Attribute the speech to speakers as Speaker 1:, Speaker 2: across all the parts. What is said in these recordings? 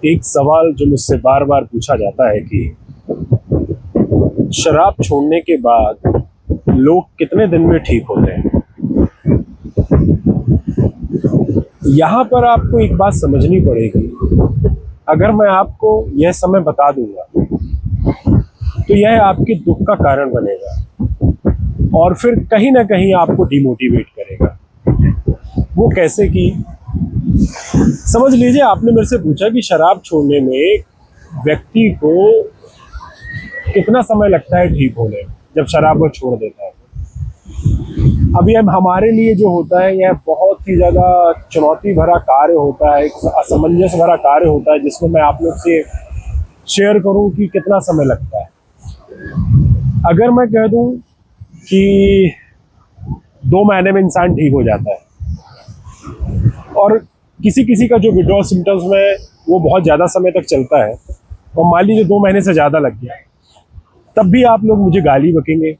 Speaker 1: एक सवाल जो मुझसे बार बार पूछा जाता है कि शराब छोड़ने के बाद लोग कितने दिन में ठीक होते हैं। यहाँ पर आपको एक बात समझनी पड़ेगी। अगर मैं आपको यह समय बता दूंगा तो यह आपके दुख का कारण बनेगा और फिर कहीं ना कहीं आपको डिमोटिवेट करेगा। वो कैसे कि समझ लीजिए, आपने मेरे से पूछा कि शराब छोड़ने में व्यक्ति को कितना समय लगता है ठीक होने में जब शराब वो छोड़ देता है। अभी अब हमारे लिए जो होता है यह बहुत ही ज़्यादा चुनौती भरा कार्य होता है, असमंजस भरा कार्य होता है, जिसमें मैं आप लोग से शेयर करूं कि कितना समय लगता है। अगर मैं कह दूं कि 2 महीने में इंसान ठीक हो जाता है और किसी किसी का जो विड्रॉल सिम्टम्स में वो बहुत ज़्यादा समय तक चलता है और मान लीजिए 2 महीने से ज़्यादा लग गया, तब भी आप लोग मुझे गाली बकेंगे,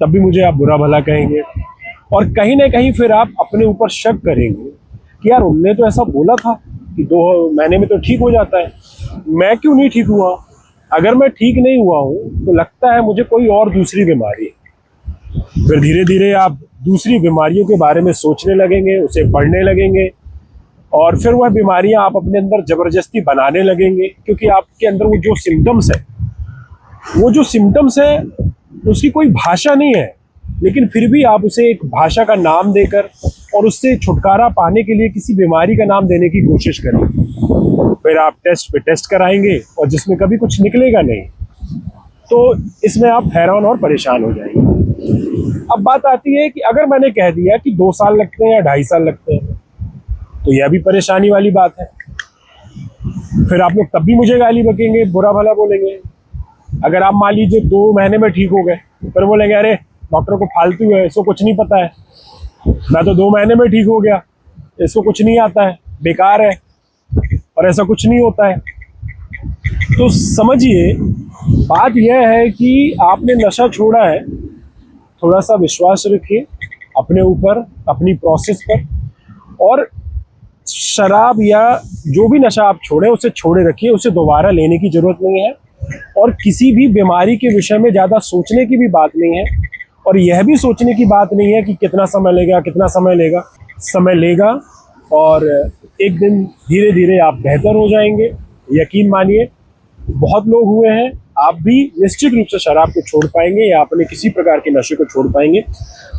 Speaker 1: तब भी मुझे आप बुरा भला कहेंगे और कहीं ना कहीं फिर आप अपने ऊपर शक करेंगे कि यार उनने तो ऐसा बोला था कि 2 महीने में तो ठीक हो जाता है, मैं क्यों नहीं ठीक हुआ। अगर मैं ठीक नहीं हुआ हूँ तो लगता है मुझे कोई और दूसरी बीमारी है। फिर धीरे धीरे आप दूसरी बीमारियों के बारे में सोचने लगेंगे, उसे पढ़ने लगेंगे और फिर वह बीमारियां आप अपने अंदर जबरदस्ती बनाने लगेंगे, क्योंकि आपके अंदर वो जो सिम्टम्स है उसकी कोई भाषा नहीं है, लेकिन फिर भी आप उसे एक भाषा का नाम देकर और उससे छुटकारा पाने के लिए किसी बीमारी का नाम देने की कोशिश करेंगे। फिर आप टेस्ट पे टेस्ट कराएंगे और जिसमें कभी कुछ निकलेगा नहीं, तो इसमें आप हैरान और परेशान हो जाएंगे। अब बात आती है कि अगर मैंने कह दिया कि 2 साल लगते हैं या 2.5 साल लगते हैं, तो यह भी परेशानी वाली बात है। फिर आप लोग तब भी मुझे गाली बकेंगे, बुरा भला बोलेंगे। अगर आप मान लीजिए 2 महीने में ठीक हो गए, फिर बोलेंगे अरे डॉक्टर को फालतू है, इसको कुछ नहीं पता है, मैं तो 2 महीने में ठीक हो गया, इसको कुछ नहीं आता है, बेकार है और ऐसा कुछ नहीं होता है। तो समझिए, बात यह है कि आपने नशा छोड़ा है, थोड़ा सा विश्वास रखिए अपने ऊपर, अपनी प्रोसेस पर, और शराब या जो भी नशा आप छोड़े उसे छोड़े रखिए, उसे दोबारा लेने की जरूरत नहीं है और किसी भी बीमारी के विषय में ज़्यादा सोचने की भी बात नहीं है और यह भी सोचने की बात नहीं है कि कितना समय लेगा। समय लेगा और एक दिन धीरे धीरे आप बेहतर हो जाएंगे। यकीन मानिए, बहुत लोग हुए हैं, आप भी निश्चित रूप से शराब को छोड़ पाएंगे या अपने किसी प्रकार के नशे को छोड़ पाएंगे।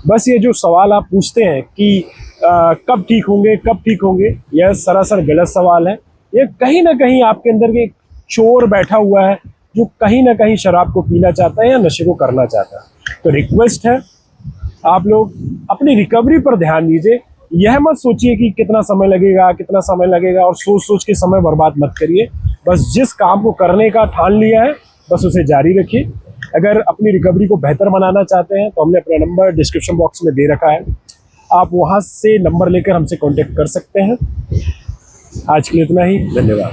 Speaker 1: बस ये जो सवाल आप पूछते हैं कि कब ठीक होंगे, यह सरासर गलत सवाल है। ये कहीं ना कहीं आपके अंदर एक चोर बैठा हुआ है जो कहीं ना कहीं शराब को पीना चाहता है या नशे को करना चाहता है। तो रिक्वेस्ट है, आप लोग अपनी रिकवरी पर ध्यान दीजिए। यह मत सोचिए कि कितना समय लगेगा और सोच के समय बर्बाद मत करिए। बस जिस काम को करने का ठान लिया है बस उसे जारी रखिए। अगर अपनी रिकवरी को बेहतर बनाना चाहते हैं तो हमने अपना नंबर डिस्क्रिप्शन बॉक्स में दे रखा है, आप वहां से नंबर लेकर हमसे कांटेक्ट कर सकते हैं। आज के लिए इतना ही, धन्यवाद।